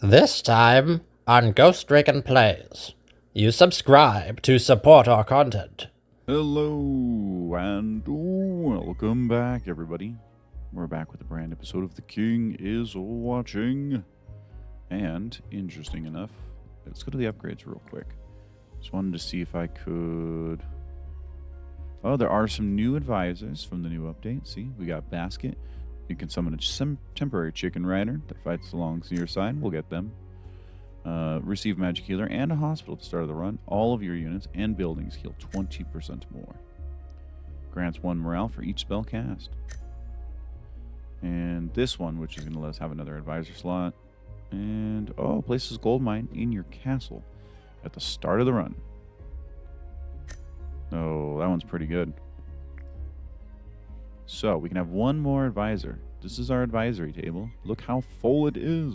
This time on Ghost Dragon Plays. You subscribe to support our content. Hello and welcome back, everybody. We're back with a brand episode of The King is Watching. And, interesting enough, let's go to the upgrades real quick. Just wanted to see if I could... Oh, there are some new advisors from the new update. See, we got Basket. You can summon a temporary chicken rider that fights alongside your side. We'll get them. Receive magic healer and a hospital at the start of the run. All of your units and buildings heal 20% more. Grants 1 morale for each spell cast. And this one, which is going to let us have another advisor slot. And, oh, places gold mine in your castle at the start of the run. Oh, that one's pretty good. So, we can have one more advisor. This is our advisory table. Look how full it is.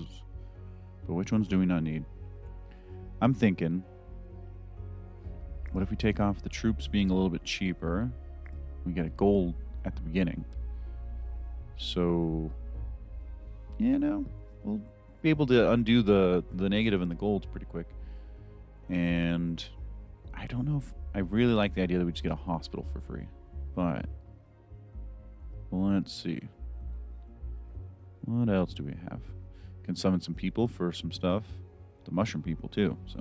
But which ones do we not need? I'm thinking, what if we take off the troops being a little bit cheaper? We get a gold at the beginning. So, you know, we'll be able to undo the negative and the golds pretty quick. And I don't know if I really like the idea that we just get a hospital for free. But let's see. What else do we have? Can summon some people for some stuff. The mushroom people too. So,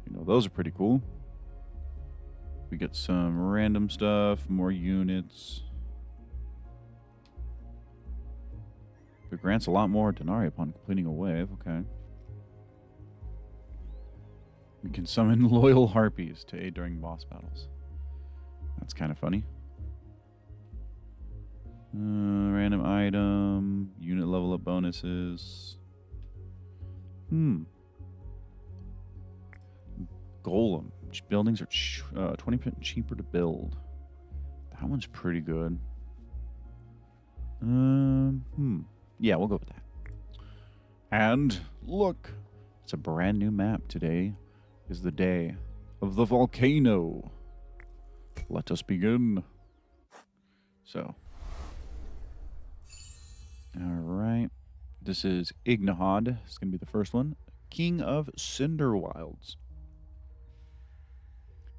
you know, those are pretty cool. We get some random stuff, more units. It grants a lot more denarii upon completing a wave. Okay. We can summon loyal harpies to aid during boss battles. That's kind of funny. Random item, unit level up bonuses. Golem. Buildings are 20% cheaper to build. That one's pretty good. Yeah, we'll go with that. And look, it's a brand new map. Today is the day of the volcano. Let us begin. So. Alright. This is Ignahad. It's going to be the first one. King of Cinder Wilds.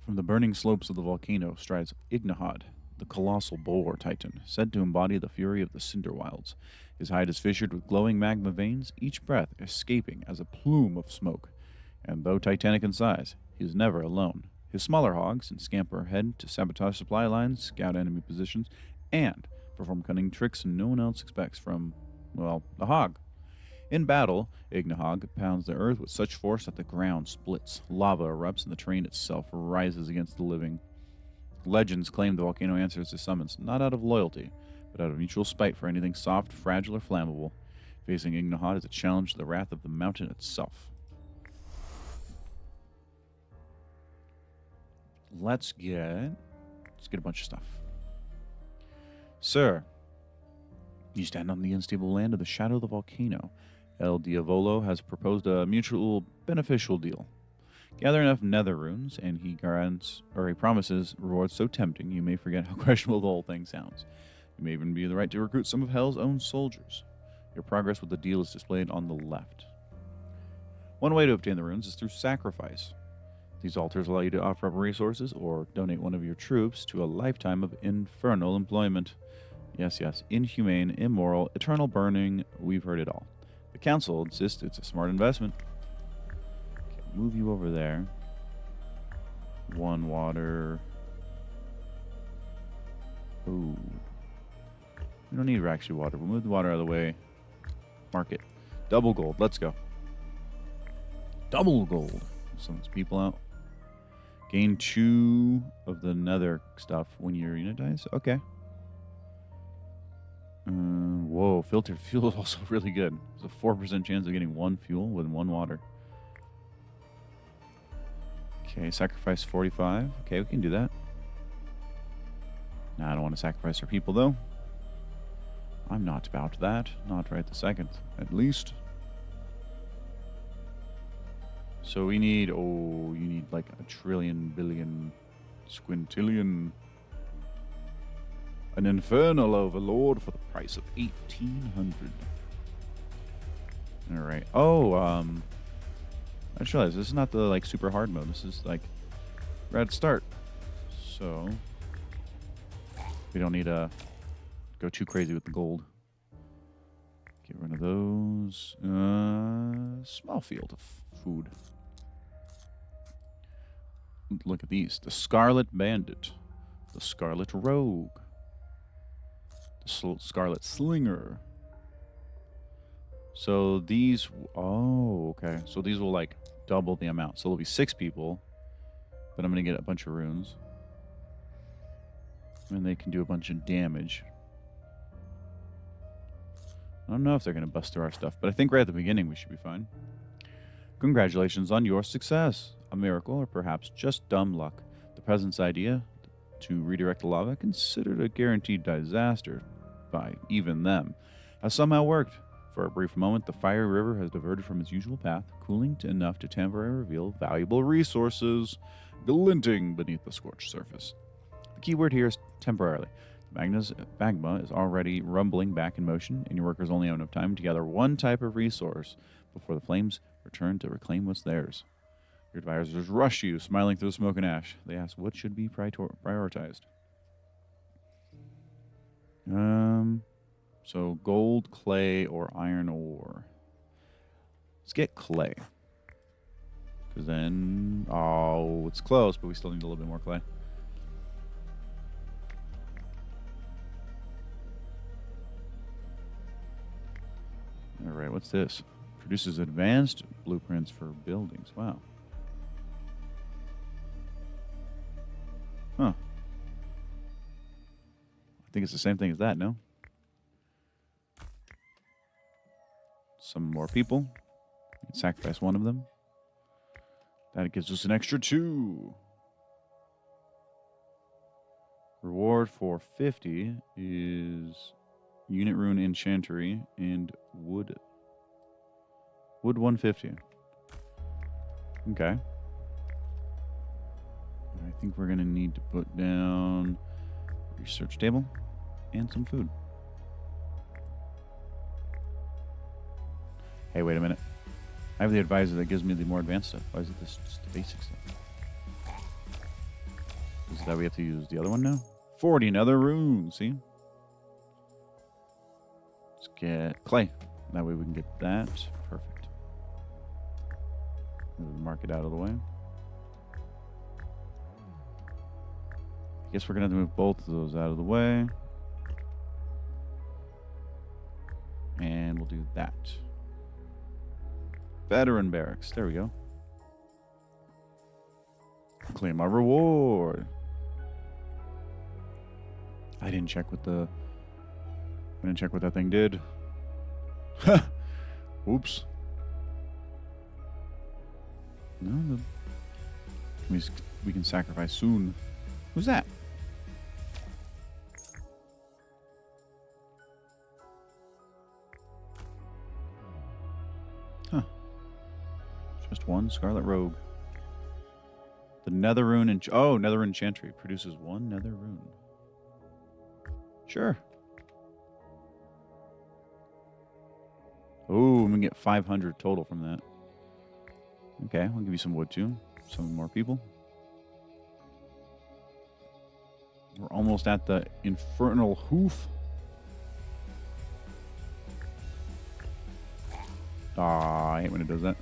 From the burning slopes of the volcano strides Ignahad, the colossal boar titan, said to embody the fury of the Cinder Wilds. His hide is fissured with glowing magma veins, each breath escaping as a plume of smoke. And though titanic in size, he is never alone. His smaller hogs scamper ahead to sabotage supply lines, scout enemy positions, and perform cunning tricks no one else expects from, well, the hog. In battle, Ignahog pounds the earth with such force that the ground splits, lava erupts, and the terrain itself rises against the living. Legends claim the volcano answers his summons, not out of loyalty, but out of mutual spite for anything soft, fragile, or flammable. Facing Ignahog is a challenge to the wrath of the mountain itself. Let's get a bunch of stuff. Sir, you stand on the unstable land of the shadow of the volcano. El Diavolo has proposed a mutual beneficial deal. Gather enough nether runes, and he promises rewards so tempting you may forget how questionable the whole thing sounds. You may even be the right to recruit some of Hell's own soldiers. Your progress with the deal is displayed on the left. One way to obtain the runes is through sacrifice. These altars allow you to offer up resources or donate one of your troops to a lifetime of infernal employment. Yes, inhumane, immoral, eternal burning, we've heard it all. The council insists it's a smart investment. Okay, move you over there. 1 water. Ooh. We don't need actually water. We'll move the water out of the way. Mark it. Double gold. Let's go. Double gold. Summons people out. Gain 2 of the nether stuff when your unit dies. Okay. Whoa, filtered fuel is also really good. There's a 4% chance of getting 1 fuel with 1 water. Okay, sacrifice 45. Okay, we can do that. Nah, I don't want to sacrifice our people, though. I'm not about that. Not right this second, at least. So we need, you need like a trillion, billion, squintillion. An infernal overlord for the price of 1,800. All right. Oh, I just realized this is not the like super hard mode. This is like right at start. So we don't need to go too crazy with the gold. Get rid of those. Small field of food. Look at these. The Scarlet Bandit. The Scarlet Rogue. The Scarlet Slinger. So these... Oh, okay. So these will, like, double the amount. So there'll be 6 people. But I'm going to get a bunch of runes. And they can do a bunch of damage. I don't know if they're going to bust through our stuff. But I think right at the beginning we should be fine. Congratulations on your success. A miracle, or perhaps just dumb luck. The President's idea to redirect the lava, considered a guaranteed disaster by even them, has somehow worked. For a brief moment, the fiery river has diverted from its usual path, cooling enough to temporarily reveal valuable resources glinting beneath the scorched surface. The key word here is temporarily. The magma is already rumbling back in motion, and your workers only have enough time to gather one type of resource before the flames return to reclaim what's theirs. Your advisors rush you, smiling through the smoke and ash. They ask what should be prioritized. So gold, clay, or iron ore. Let's get clay. Because then, oh, it's close, but we still need a little bit more clay. All right, what's this? Produces advanced blueprints for buildings. Wow. Huh. I think it's the same thing as that, no? Some more people. We can sacrifice one of them. That gives us an extra 2. Reward for 50 is unit rune enchantery and wood. Wood 150. Okay. I think we're going to need to put down research table and some food. Hey, wait a minute. I have the advisor that gives me the more advanced stuff. Why is it this just the basic stuff? Is that we have to use the other one now? 40 another rune, see? Let's get clay. That way we can get that. Perfect. Mark it out of the way. I guess we're going to have to move both of those out of the way. And we'll do that. Veteran barracks. There we go. Claim my reward. I didn't check what that thing did. Oops. No, we can sacrifice soon. Who's that? Huh. Just one Scarlet Rogue. The Nether Rune and Nether Rune Chantry produces 1 Nether Rune. Sure. Oh, I'm gonna get 500 total from that. Okay, I'll give you some wood too. Some more people. We're almost at the infernal hoof. Ah, I hate when it does that.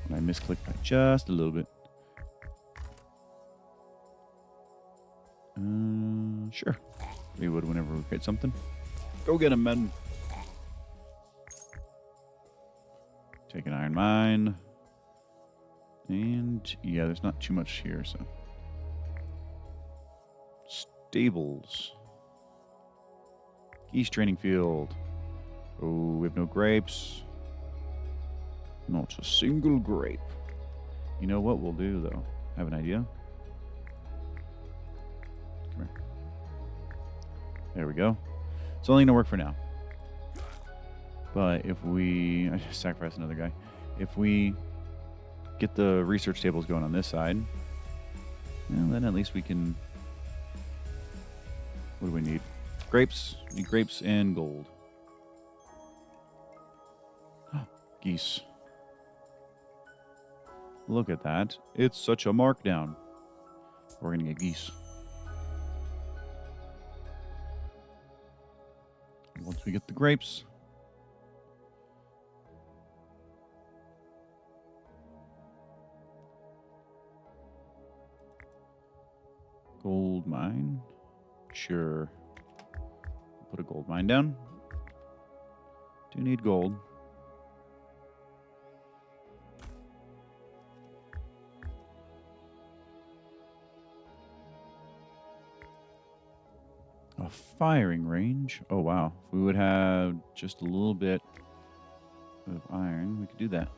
When I misclick by just a little bit. Sure. We would whenever we create something. Go get him, men. Take an iron mine. And yeah, there's not too much here, so. Stables. Geese training field. Oh, we have no grapes. Not a single grape. You know what we'll do, though? I have an idea. Come here. There we go. It's only going to work for now. But if we... I just sacrificed another guy. If we get the research tables going on this side, well, then at least we can... What do we need? Grapes. We need grapes and gold. Geese. Look at that. It's such a markdown. We're going to get geese. Once we get the grapes. Gold mine. Sure. Put a gold mine down. Do need gold. A firing range. Oh, wow. If we would have just a little bit of iron, we could do that.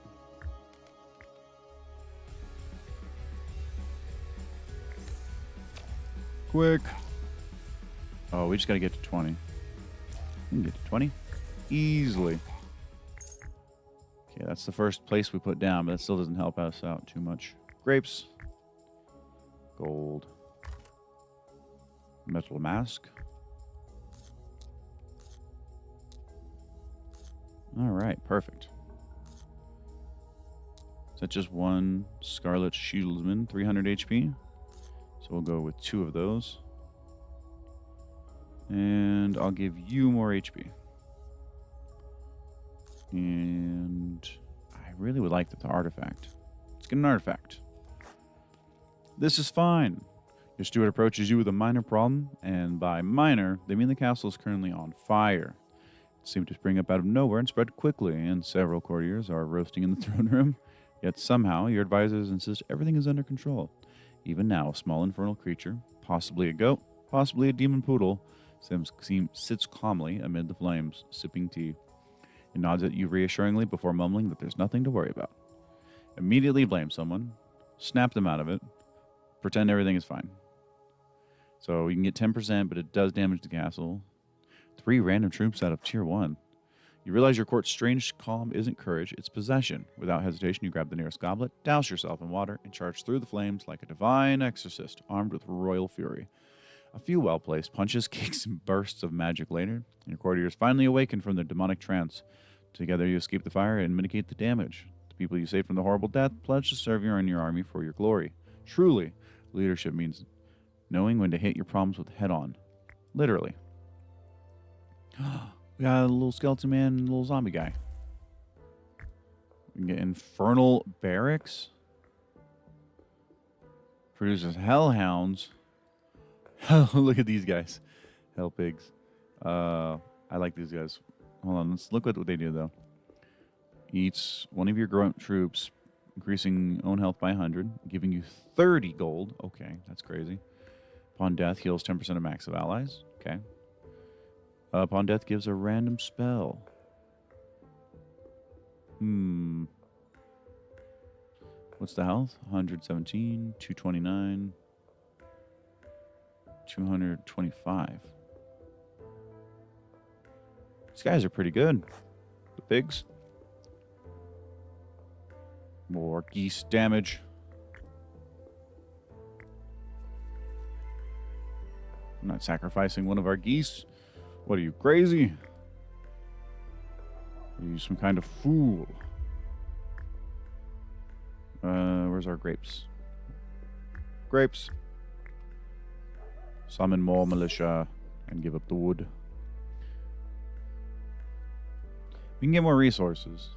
Quick. Oh, we just got to get to 20. We can get to 20 easily. Okay, that's the first place we put down, but that still doesn't help us out too much. Grapes. Gold. Metal mask. All right, perfect. Is that just one Scarlet Shieldsman, 300 HP? So we'll go with 2 of those. And I'll give you more HP. And I really would like the artifact. Let's get an artifact. This is fine. Your steward approaches you with a minor problem, and by minor, they mean the castle is currently on fire. It seemed to spring up out of nowhere and spread quickly, and several courtiers are roasting in the throne room. Yet somehow, your advisors insist everything is under control. Even now, a small infernal creature, possibly a goat, possibly a demon poodle, sits calmly amid the flames, sipping tea. He nods at you reassuringly before mumbling that there's nothing to worry about. Immediately blame someone, snap them out of it, pretend everything is fine. So you can get 10%, but it does damage the castle. 3 random troops out of tier 1. You realize your court's strange calm isn't courage, it's possession. Without hesitation, you grab the nearest goblet, douse yourself in water, and charge through the flames like a divine exorcist, armed with royal fury. A few well-placed punches, kicks, and bursts of magic later, and your courtiers finally awaken from their demonic trance. Together you escape the fire and mitigate the damage. The people you saved from the horrible death pledge to serve you and your army for your glory. Truly, leadership means knowing when to hit your problems with head-on. Literally. We got a little skeleton man and a little zombie guy. We can get infernal barracks. Produces hellhounds. Look at these guys. Hell pigs. I like these guys. Hold on, let's look at what they do though. Eats one of your grunt troops, increasing own health by 100, giving you 30 gold. Okay, that's crazy. Upon death, heals 10% of max of allies. Okay. Upon death, gives a random spell. What's the health? 117, 229, 225. These guys are pretty good. The pigs. More geese damage. I'm not sacrificing one of our geese. What are you, crazy? Are you some kind of fool? Where's our grapes? Grapes. Summon more militia and give up the wood. We can get more resources.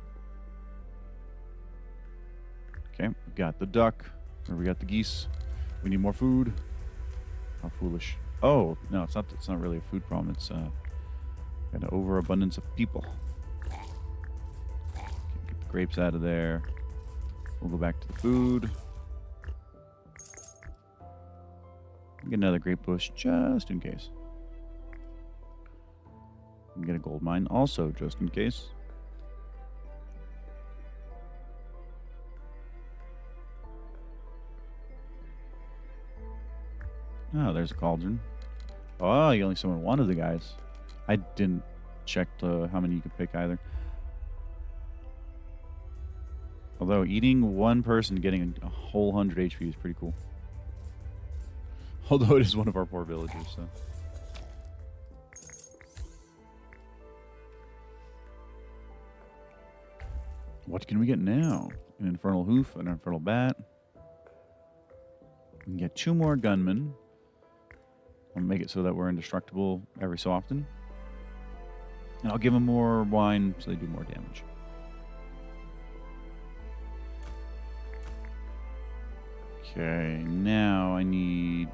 Okay, we got the duck. Or we got the geese. We need more food. How foolish. Oh, no, it's not really a food problem. It's got an overabundance of people. Okay, get the grapes out of there. We'll go back to the food. Get another grape bush just in case. We can get a gold mine also just in case. Oh, there's a cauldron. Oh, you only summoned one of the guys. I didn't check how many you could pick either. Although eating one person getting a whole 100 HP is pretty cool. Although it is one of our poor villagers, so. What can we get now? An infernal hoof, an infernal bat. We can get 2 more gunmen. I'll make it so that we're indestructible every so often. And I'll give them more wine so they do more damage. Okay, now I need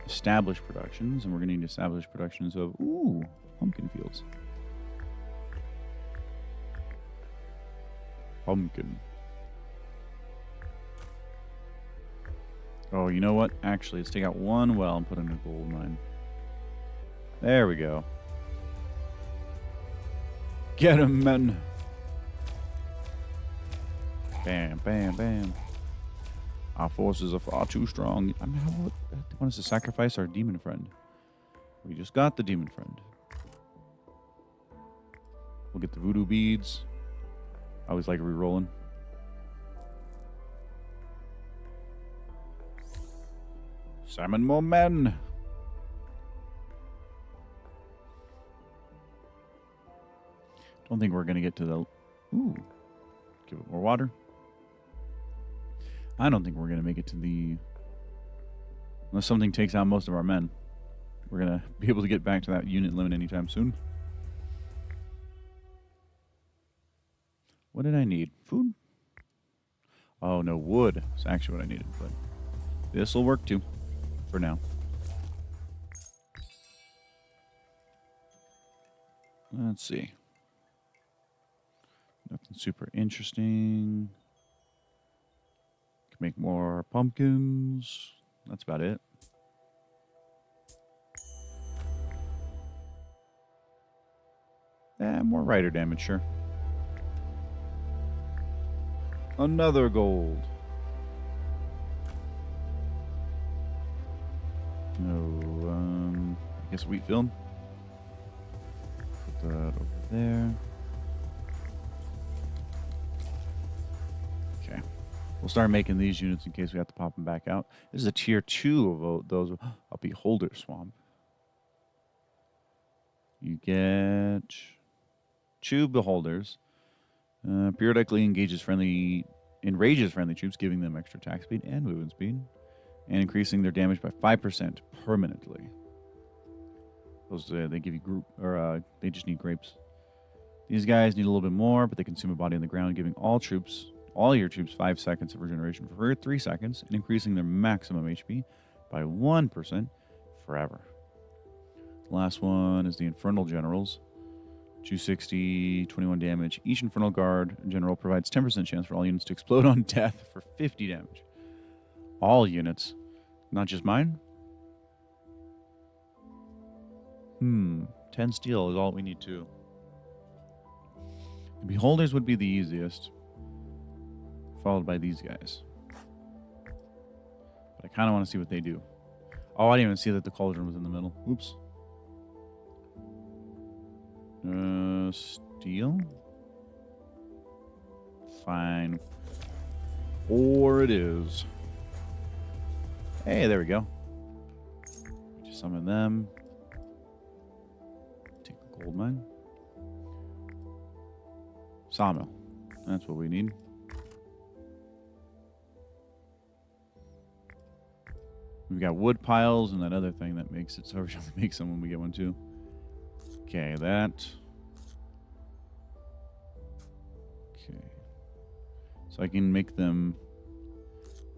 established productions, and we're going to need established productions of, pumpkin fields. Pumpkin. Oh, you know what? Actually, let's take out 1 well and put in a gold mine. There we go. Get him, men. Bam, bam, bam. Our forces are far too strong. I mean, what? They want us to sacrifice our demon friend. We just got the demon friend. We'll get the voodoo beads. I always like re-rolling. Summon more men. Don't think we're going to get to the... Ooh. Give it more water. I don't think we're going to make it to the... Unless something takes out most of our men. We're going to be able to get back to that unit limit anytime soon. What did I need? Food? Oh, no, wood. It's actually what I needed, but this will work too, for now. Let's see. Nothing super interesting. Can make more pumpkins. That's about it. More rider damage, sure. Another gold. No, I guess wheat field. Put that over there. Okay. We'll start making these units in case we have to pop them back out. This is a tier 2 of those. A beholder swamp. You get 2 beholders. Periodically enrages friendly troops, giving them extra attack speed and movement speed, and increasing their damage by 5% permanently. Those they give you group, or they just need grapes. These guys need a little bit more, but they consume a body on the ground, giving all your troops 5 seconds of regeneration for 3 seconds, and increasing their maximum HP by 1% forever. The last one is the Infernal Generals. 260, 21 damage. Each Infernal Guard general provides 10% chance for all units to explode on death for 50 damage. All units. Not just mine? 10 steel is all we need too. The Beholders would be the easiest, followed by these guys. But I kind of want to see what they do. Oh, I didn't even see that the Cauldron was in the middle. Oops. Steel? Fine. Or it is. Hey, there we go. Just summon them. Take the gold mine. Sawmill. That's what we need. We've got wood piles and that other thing that makes it so we have to make some when we get one too. Okay, that. Okay. So I can make them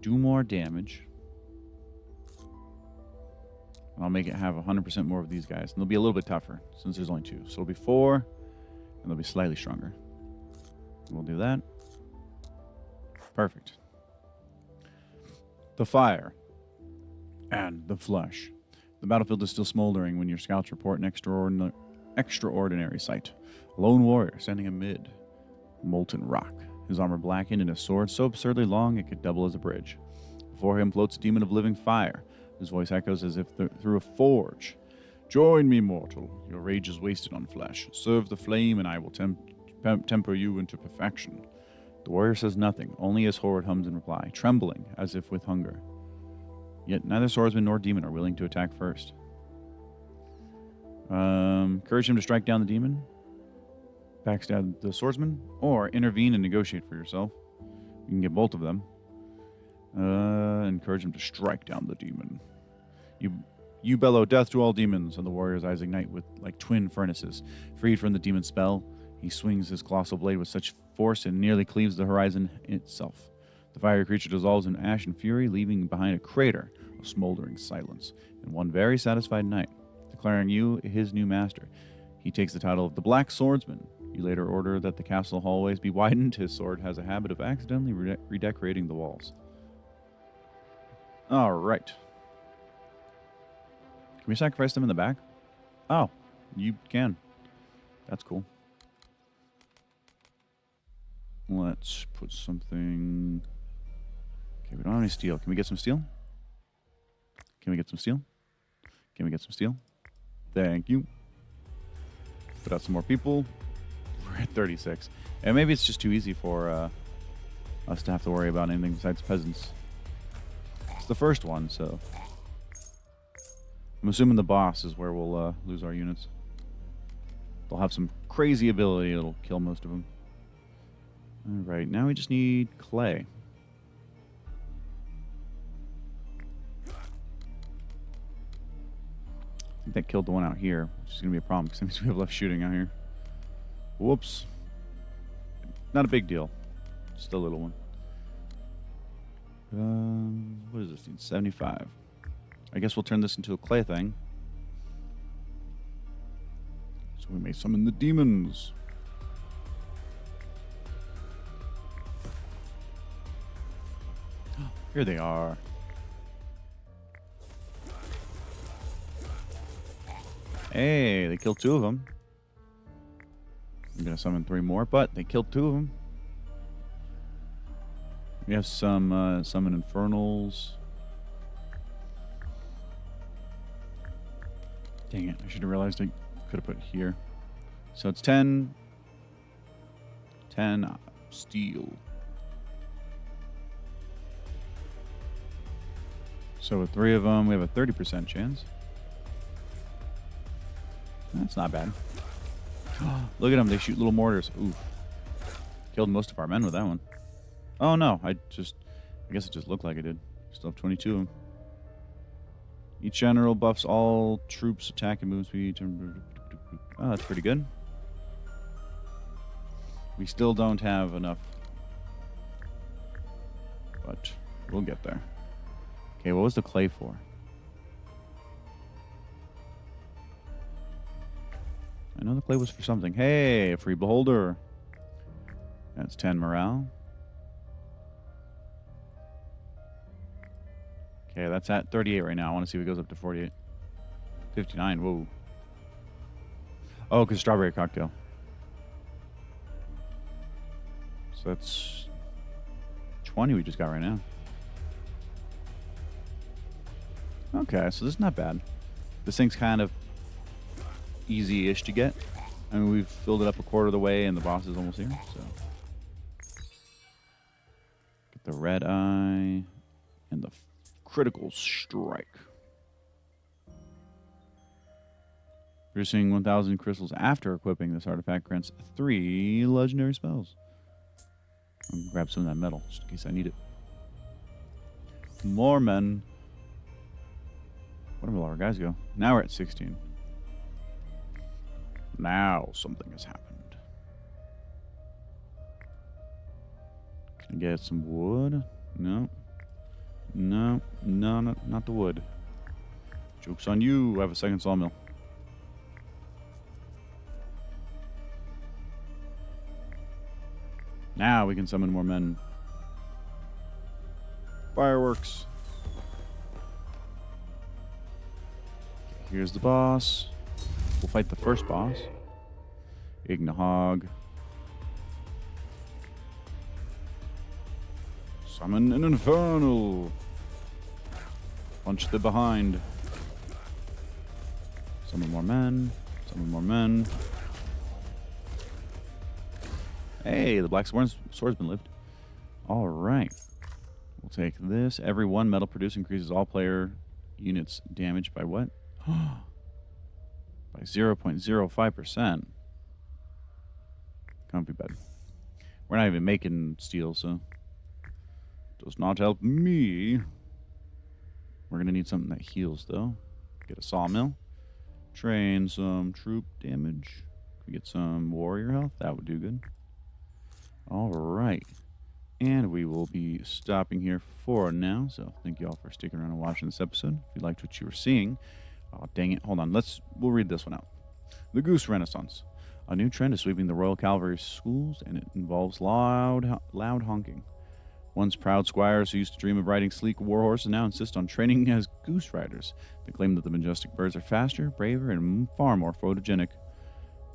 do more damage. And I'll make it have 100% more of these guys. And they'll be a little bit tougher since there's only 2. So it'll be 4, and they'll be slightly stronger. We'll do that. Perfect. The fire and the flesh. The battlefield is still smoldering when your scouts report an extraordinary sight. A lone warrior standing amid molten rock, his armor blackened and his sword so absurdly long it could double as a bridge. Before him floats a demon of living fire. His voice echoes as if through a forge. Join me, mortal. Your rage is wasted on flesh. Serve the flame and I will temper you into perfection. The warrior says nothing, only his horde hums in reply, trembling as if with hunger. Yet neither swordsman nor demon are willing to attack first. Encourage him to strike down the demon. backstab the swordsman, or intervene and negotiate for yourself. You can get both of them. Encourage him to strike down the demon. You bellow death to all demons, and the warrior's eyes ignite with like twin furnaces. Freed from the demon's spell, he swings his colossal blade with such force and nearly cleaves the horizon itself. The fiery creature dissolves in ash and fury, leaving behind a crater of smoldering silence, and one very satisfied knight, declaring you his new master. He takes the title of the Black Swordsman. You later order that the castle hallways be widened. His sword has a habit of accidentally redecorating the walls. All right. Can we sacrifice them in the back? Oh, you can. That's cool. Let's put something... Okay, we don't have any steel. Can we get some steel? Can we get some steel? Can we get some steel? Thank you. Put out some more people. We're at 36. And maybe it's just too easy for us to have to worry about anything besides peasants. It's the first one, so... I'm assuming the boss is where we'll lose our units. They'll have some crazy ability that'll kill most of them. Alright, now we just need clay. I think that killed the one out here, which is going to be a problem because that means we have less shooting out here. Whoops. Not a big deal. Just a little one. What is this thing? 75. I guess we'll turn this into a clay thing. So we may summon the demons. Here they are. Hey, they killed 2 of them. I'm going to summon 3 more, but they killed 2 of them. We have some summon infernals. Dang it, I should have realized I could have put it here. So it's 10 steel. So with 3 of them, we have a 30% chance. That's not bad. Look at them, they shoot little mortars. Oof. Killed most of our men with that one. Oh no, I guess it just looked like it did. Still have 22 of them. Each general buffs all troops' attack and move speed. Oh, that's pretty good. We still don't have enough. But we'll get there. Okay, what was the clay for? I know the clay was for something. Hey, a free beholder. That's 10 morale. Okay, that's at 38 right now. I want to see if it goes up to 48. 59, whoa. Oh, because strawberry cocktail. So that's 20 we just got right now. Okay, so this is not bad. This thing's kind of easy-ish to get. I mean, we've filled it up a quarter of the way, and the boss is almost here, so. Get the red eye and the critical strike. Producing 1,000 crystals after equipping this artifact grants 3 legendary spells. I'll grab some of that metal, just in case I need it. More men. Where did all our guys go? Now we're at 16. Now something has happened. Can I get some wood? No. No, not the wood. Joke's on you. I have a second sawmill. Now we can summon more men. Fireworks. Here's the boss. We'll fight the first boss. Ignahog. Summon an infernal. Punch the behind. Summon more men. Summon more men. Hey, the black swordsman lived. All right. We'll take this. Every 1 metal produced increases all player units damage by what? By 0.05%. Comfy bed. We're not even making steel, so does not help me. We're going to need something that heals, though. Get a sawmill. Train some troop damage. We get some warrior health. That would do good. All right. And we will be stopping here for now. So thank you all for sticking around and watching this episode. If you liked what you were seeing, oh, dang it. Hold on. We'll read this one out. The Goose Renaissance. A new trend is sweeping the Royal Cavalry schools, and it involves loud honking. Once proud squires who used to dream of riding sleek war horses now insist on training as goose riders. They claim that the majestic birds are faster, braver, and far more photogenic.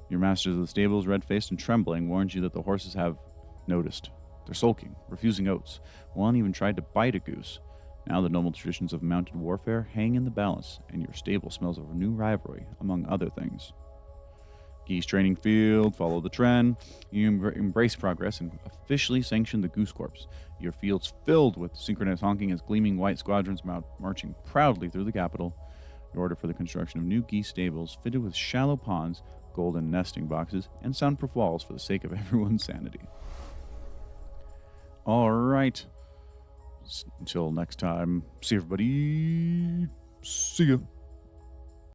Your masters of the stables, red-faced and trembling, warns you that the horses have noticed. They're sulking, refusing oats. One even tried to bite a goose. Now the noble traditions of mounted warfare hang in the balance, and your stable smells of a new rivalry, among other things. Geese training field, follow the trend. You embrace progress and officially sanction the Goose Corps. Your field's filled with synchronous honking as gleaming white squadrons marching proudly through the capital. Your order for the construction of new geese stables fitted with shallow ponds, golden nesting boxes, and soundproof walls for the sake of everyone's sanity. All right. Until next time, see everybody. See ya.